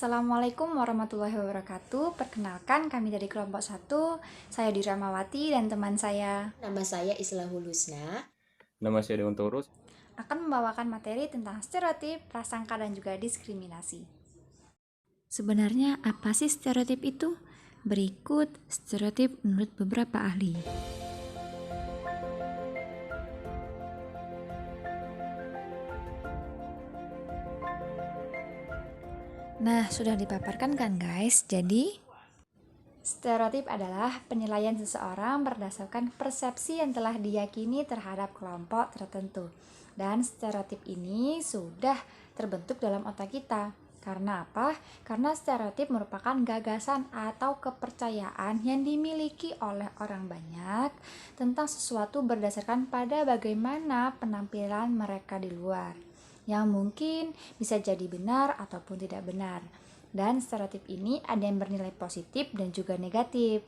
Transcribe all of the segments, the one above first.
Assalamualaikum warahmatullahi wabarakatuh. Perkenalkan, kami dari kelompok 1. Saya Diramawati dan teman saya Nama saya Islahul Husna. Nama saya Dewan Taurus. akan membawakan materi tentang stereotip, prasangka, dan juga diskriminasi. Sebenarnya apa sih stereotip itu? Berikut stereotip menurut beberapa ahli. Nah, sudah dipaparkan kan guys? Jadi, stereotip adalah penilaian seseorang berdasarkan persepsi yang telah diyakini terhadap kelompok tertentu. Dan stereotip ini sudah terbentuk dalam otak kita. Karena apa? Karena stereotip merupakan gagasan atau kepercayaan yang dimiliki oleh orang banyak tentang sesuatu berdasarkan pada bagaimana penampilan mereka di luar, yang mungkin bisa jadi benar ataupun tidak benar. Dan stereotip ini ada yang bernilai positif dan juga negatif.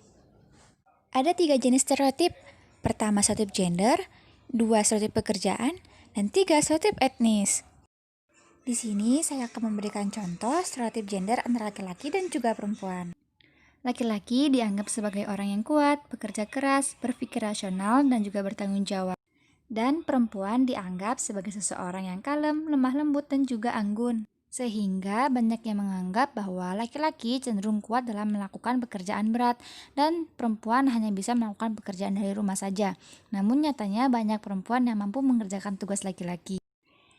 Ada 3 jenis stereotip. Pertama, stereotip gender, 2 stereotip pekerjaan, dan 3 stereotip etnis. Di sini saya akan memberikan contoh stereotip gender antara laki-laki dan juga perempuan. Laki-laki dianggap sebagai orang yang kuat, bekerja keras, berpikir rasional, dan juga bertanggung jawab. Dan perempuan dianggap sebagai seseorang yang kalem, lemah lembut, dan juga anggun. Sehingga banyak yang menganggap bahwa laki-laki cenderung kuat dalam melakukan pekerjaan berat dan perempuan hanya bisa melakukan pekerjaan dari rumah saja. Namun nyatanya banyak perempuan yang mampu mengerjakan tugas laki-laki.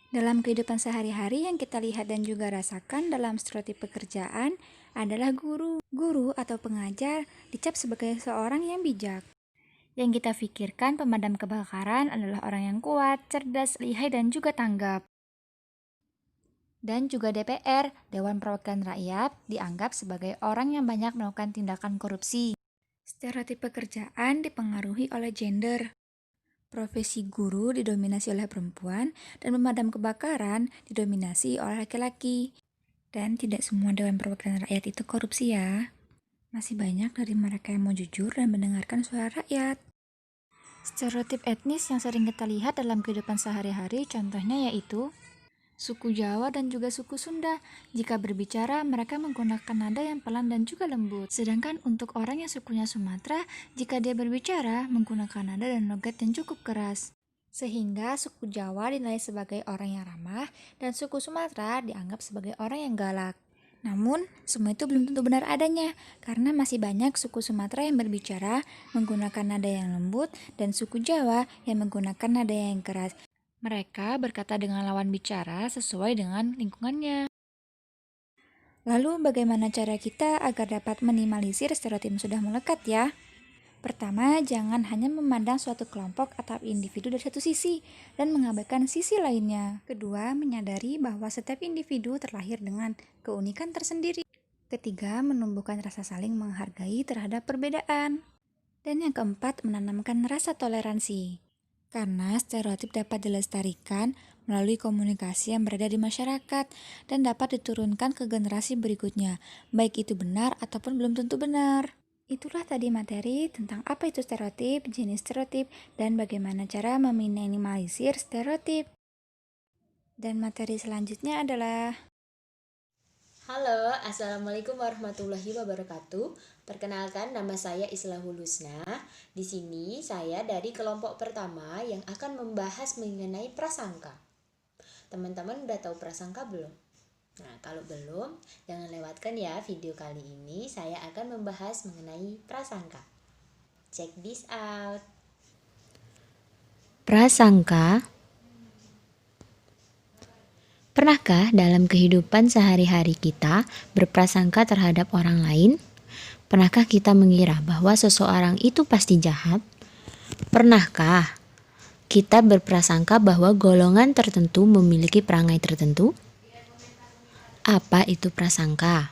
Dalam kehidupan sehari-hari yang kita lihat dan juga rasakan dalam stereotip pekerjaan adalah guru. Guru atau pengajar dicap sebagai seorang yang bijak. Yang kita pikirkan pemadam kebakaran adalah orang yang kuat, cerdas, lihai, dan juga tanggap. Dan juga DPR, Dewan Perwakilan Rakyat, dianggap sebagai orang yang banyak melakukan tindakan korupsi. Stereotip pekerjaan dipengaruhi oleh gender. Profesi guru didominasi oleh perempuan dan pemadam kebakaran didominasi oleh laki-laki. Dan tidak semua Dewan Perwakilan Rakyat itu korupsi ya. Masih banyak dari mereka yang mau jujur dan mendengarkan suara rakyat. Stereotip etnis yang sering kita lihat dalam kehidupan sehari-hari contohnya yaitu suku Jawa dan juga suku Sunda. Jika berbicara, mereka menggunakan nada yang pelan dan juga lembut. Sedangkan untuk orang yang sukunya Sumatera, jika dia berbicara, menggunakan nada dan logat yang cukup keras. Sehingga suku Jawa dinilai sebagai orang yang ramah dan suku Sumatera dianggap sebagai orang yang galak. Namun, semua itu belum tentu benar adanya, karena masih banyak suku Sumatera yang berbicara menggunakan nada yang lembut dan suku Jawa yang menggunakan nada yang keras. Mereka berkata dengan lawan bicara sesuai dengan lingkungannya. Lalu bagaimana cara kita agar dapat minimalisir stereotip yang sudah melekat ya? Pertama, jangan hanya memandang suatu kelompok atau individu dari satu sisi dan mengabaikan sisi lainnya. Kedua, menyadari bahwa setiap individu terlahir dengan keunikan tersendiri. Ketiga, menumbuhkan rasa saling menghargai terhadap perbedaan. Dan yang keempat, menanamkan rasa toleransi. Karena stereotip dapat dilestarikan melalui komunikasi yang beredar di masyarakat dan dapat diturunkan ke generasi berikutnya, baik itu benar ataupun belum tentu benar. Itulah tadi materi tentang apa itu stereotip, jenis stereotip, dan bagaimana cara meminimalisir stereotip. Dan materi selanjutnya adalah Halo, Assalamualaikum warahmatullahi wabarakatuh. Perkenalkan, nama saya Islahul Husna. Di sini saya dari kelompok pertama yang akan membahas mengenai prasangka. Teman-teman udah tahu prasangka belum? Nah, kalau belum, jangan lewatkan ya video kali ini. Saya akan membahas mengenai prasangka. Check this out. Prasangka. Pernahkah dalam kehidupan sehari-hari kita berprasangka terhadap orang lain? Pernahkah kita mengira bahwa seseorang itu pasti jahat? Pernahkah kita berprasangka bahwa golongan tertentu memiliki perangai tertentu? Apa itu prasangka?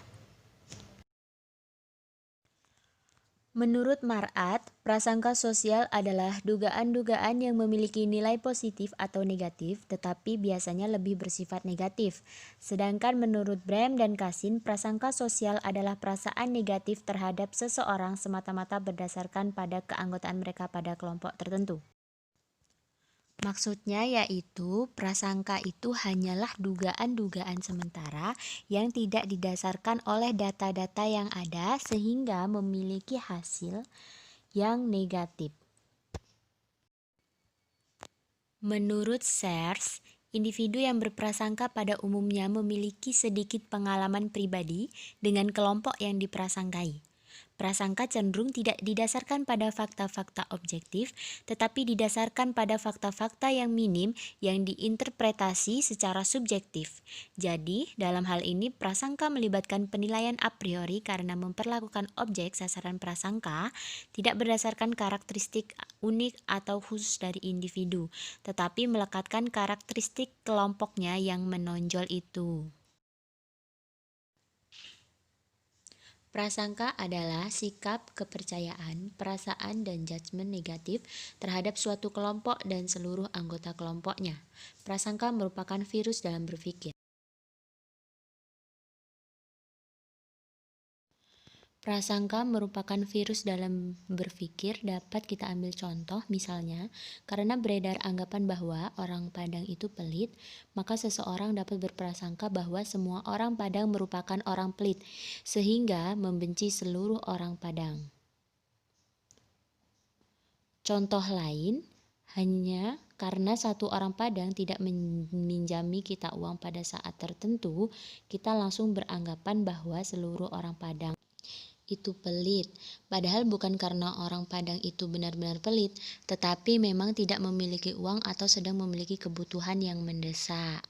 Menurut Marat, prasangka sosial adalah dugaan-dugaan yang memiliki nilai positif atau negatif, tetapi biasanya lebih bersifat negatif. Sedangkan menurut Brehm dan Cassin, prasangka sosial adalah perasaan negatif terhadap seseorang semata-mata berdasarkan pada keanggotaan mereka pada kelompok tertentu. Maksudnya yaitu prasangka itu hanyalah dugaan-dugaan sementara yang tidak didasarkan oleh data-data yang ada sehingga memiliki hasil yang negatif. Menurut Sears, individu yang berprasangka pada umumnya memiliki sedikit pengalaman pribadi dengan kelompok yang diprasangkai. Prasangka cenderung tidak didasarkan pada fakta-fakta objektif, tetapi didasarkan pada fakta-fakta yang minim yang diinterpretasi secara subjektif. Jadi, dalam hal ini prasangka melibatkan penilaian a priori karena memperlakukan objek sasaran prasangka tidak berdasarkan karakteristik unik atau khusus dari individu, tetapi melekatkan karakteristik kelompoknya yang menonjol itu. Prasangka adalah sikap, kepercayaan, perasaan, dan judgement negatif terhadap suatu kelompok dan seluruh anggota kelompoknya. Prasangka merupakan virus dalam berpikir. Prasangka merupakan virus dalam berpikir. Dapat kita ambil contoh misalnya, karena beredar anggapan bahwa orang Padang itu pelit, maka seseorang dapat berprasangka bahwa semua orang Padang merupakan orang pelit, sehingga membenci seluruh orang Padang. Contoh lain, hanya karena satu orang Padang tidak meminjami kita uang pada saat tertentu, kita langsung beranggapan bahwa seluruh orang Padang itu pelit. Padahal bukan karena orang Padang itu benar-benar pelit, tetapi memang tidak memiliki uang atau sedang memiliki kebutuhan yang mendesak.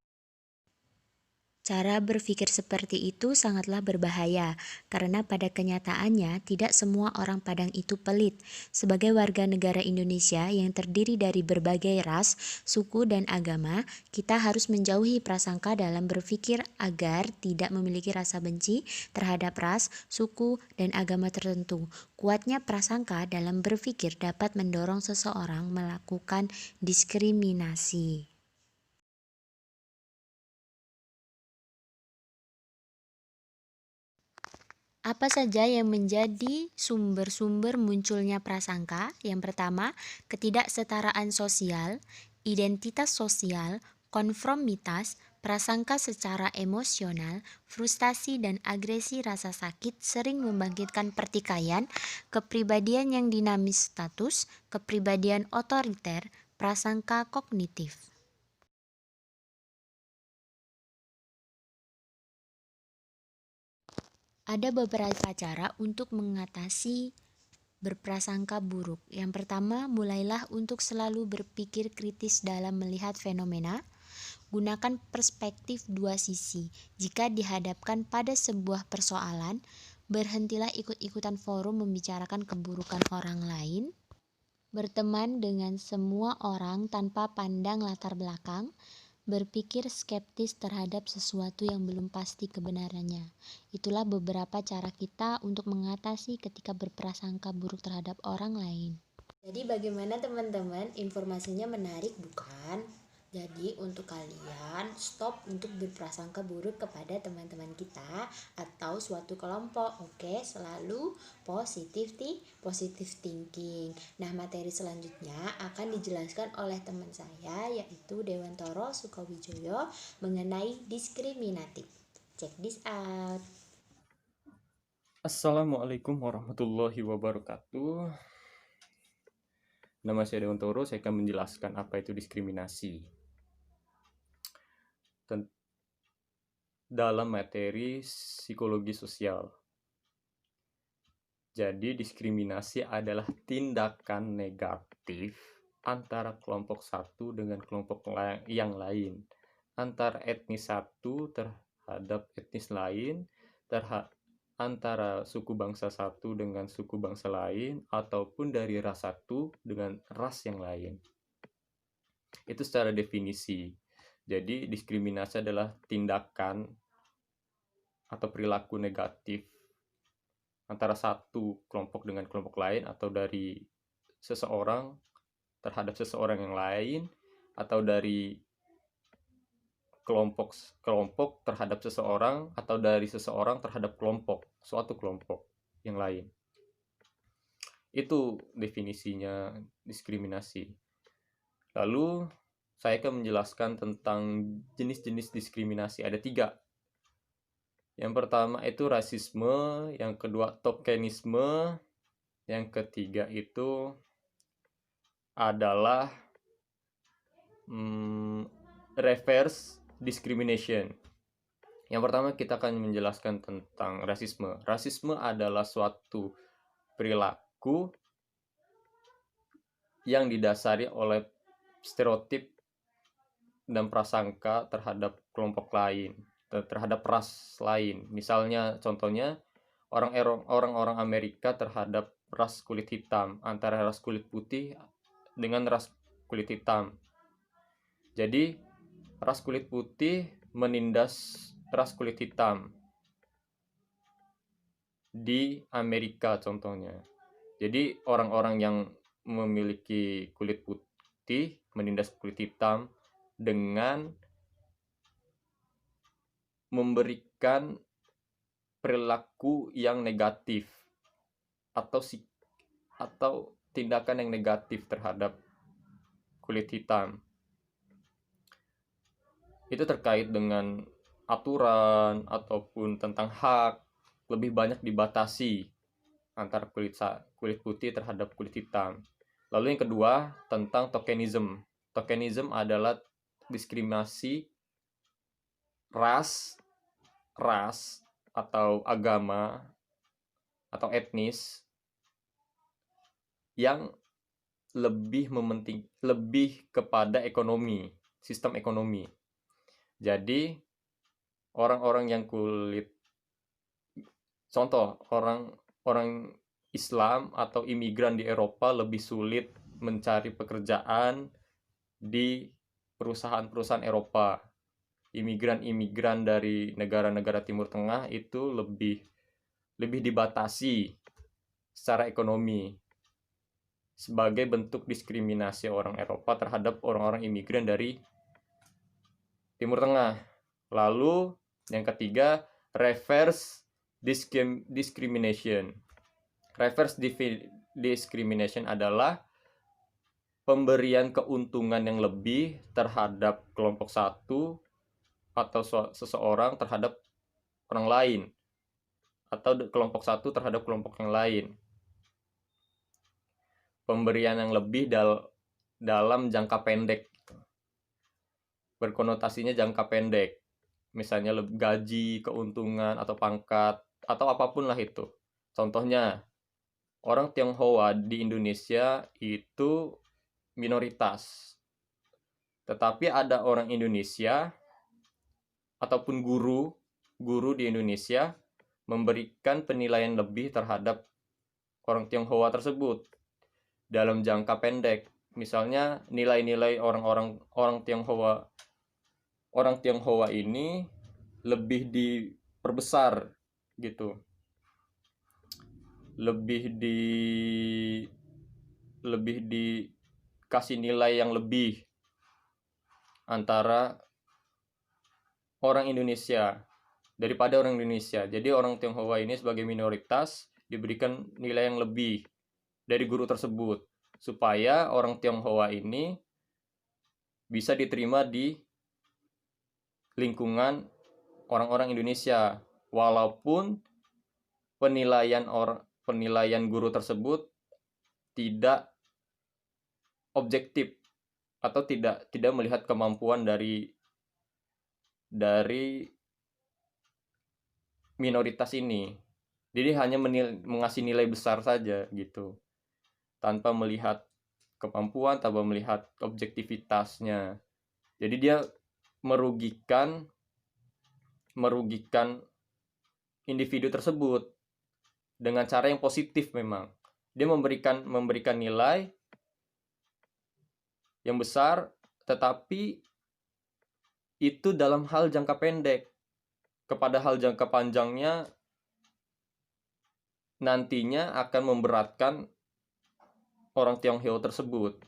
Cara berpikir seperti itu sangatlah berbahaya, karena pada kenyataannya tidak semua orang Padang itu pelit. Sebagai warga negara Indonesia yang terdiri dari berbagai ras, suku, dan agama, kita harus menjauhi prasangka dalam berpikir agar tidak memiliki rasa benci terhadap ras, suku, dan agama tertentu. Kuatnya prasangka dalam berpikir dapat mendorong seseorang melakukan diskriminasi. Apa saja yang menjadi sumber-sumber munculnya prasangka? Yang pertama, ketidaksetaraan sosial, identitas sosial, konformitas, prasangka secara emosional, frustasi dan agresi rasa sakit sering membangkitkan pertikaian, kepribadian yang dinamis status, kepribadian otoriter, prasangka kognitif. Ada beberapa cara untuk mengatasi berprasangka buruk. Yang pertama, mulailah untuk selalu berpikir kritis dalam melihat fenomena. Gunakan perspektif dua sisi. Jika dihadapkan pada sebuah persoalan, berhentilah ikut-ikutan forum membicarakan keburukan orang lain. Berteman dengan semua orang tanpa pandang latar belakang. Berpikir skeptis terhadap sesuatu yang belum pasti kebenarannya. Itulah beberapa cara kita untuk mengatasi ketika berprasangka buruk terhadap orang lain. Jadi bagaimana teman-teman? Informasinya menarik bukan? Jadi untuk kalian stop untuk berprasangka buruk kepada teman-teman kita atau suatu kelompok. Oke, selalu positive thinking. Nah, materi selanjutnya akan dijelaskan oleh teman saya yaitu Dewantoro Sukowijoyo mengenai diskriminatif. Check this out. Assalamualaikum warahmatullahi wabarakatuh. Nama saya Dewantoro, saya akan menjelaskan apa itu diskriminasi. Dalam materi psikologi sosial. Jadi diskriminasi adalah tindakan negatif antara kelompok satu dengan kelompok yang lain, antara etnis satu terhadap etnis lain, antara suku bangsa satu dengan suku bangsa lain, ataupun dari ras satu dengan ras yang lain. Itu secara definisi. Jadi diskriminasi adalah tindakan atau perilaku negatif antara satu kelompok dengan kelompok lain, atau dari seseorang terhadap seseorang yang lain, atau dari kelompok terhadap seseorang, atau dari seseorang terhadap suatu kelompok yang lain. Itu definisinya diskriminasi. Lalu saya akan menjelaskan tentang jenis-jenis diskriminasi. Ada 3. Yang pertama itu rasisme, yang kedua tokenisme, yang ketiga itu adalah reverse discrimination. Yang pertama kita akan menjelaskan tentang rasisme. Rasisme adalah suatu perilaku yang didasari oleh stereotip dan prasangka terhadap kelompok lain, terhadap ras lain. Misalnya contohnya orang-orang Amerika terhadap ras kulit hitam, antara ras kulit putih dengan ras kulit hitam. Jadi ras kulit putih menindas ras kulit hitam di Amerika contohnya. Jadi orang-orang yang memiliki kulit putih menindas kulit hitam dengan memberikan perilaku yang negatif atau tindakan yang negatif terhadap kulit hitam. Itu terkait dengan aturan ataupun tentang hak lebih banyak dibatasi antara kulit putih terhadap kulit hitam. Lalu yang kedua tentang tokenism. Tokenism adalah diskriminasi ras atau agama atau etnis yang lebih kepada ekonomi, sistem ekonomi. Jadi orang-orang yang contoh orang Islam atau imigran di Eropa lebih sulit mencari pekerjaan di perusahaan-perusahaan Eropa. Imigran dari negara-negara Timur Tengah itu lebih dibatasi secara ekonomi sebagai bentuk diskriminasi orang Eropa terhadap orang-orang imigran dari Timur Tengah. Lalu yang ketiga, reverse discrimination. Reverse discrimination adalah pemberian keuntungan yang lebih terhadap kelompok satu atau seseorang terhadap orang lain, atau kelompok satu terhadap kelompok yang lain. Pemberian yang lebih dalam jangka pendek, berkonotasinya jangka pendek, misalnya gaji, keuntungan, atau pangkat, atau apapun lah itu. Contohnya, orang Tionghoa di Indonesia itu minoritas, tetapi ada orang Indonesia ataupun guru di Indonesia memberikan penilaian lebih terhadap orang Tionghoa tersebut dalam jangka pendek. Misalnya nilai-nilai orang Tionghoa ini lebih diperbesar gitu. Lebih dikasih nilai yang lebih antara orang Indonesia daripada orang Indonesia. Jadi orang Tionghoa ini sebagai minoritas diberikan nilai yang lebih dari guru tersebut supaya orang Tionghoa ini bisa diterima di lingkungan orang-orang Indonesia, walaupun penilaian guru tersebut tidak objektif atau tidak melihat kemampuan dari minoritas ini. Jadi hanya mengasih nilai besar saja gitu, tanpa melihat kemampuan, tanpa melihat objektivitasnya. Jadi dia merugikan individu tersebut dengan cara yang positif. Memang dia memberikan nilai yang besar, tetapi itu dalam hal jangka pendek. Kepada hal jangka panjangnya nantinya akan memberatkan orang Tionghoa tersebut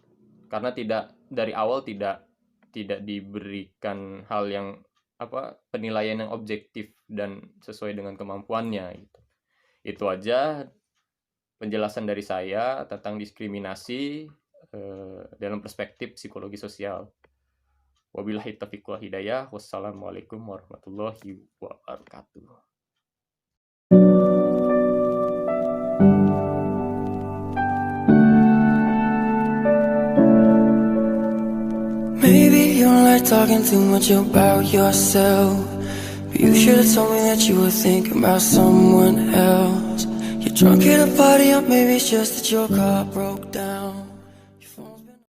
karena dari awal tidak diberikan hal yang penilaian yang objektif dan sesuai dengan kemampuannya gitu. Itu aja penjelasan dari saya tentang diskriminasi. dalam perspektif psikologi sosial. Wabillahi taufiq wal hidayah. Wassalamualaikum warahmatullahi wabarakatuh. Maybe you don't like talking too much about yourself, but you should have told me that you were thinking about someone else. You're drunk at a party, or maybe it's just that your car broke down.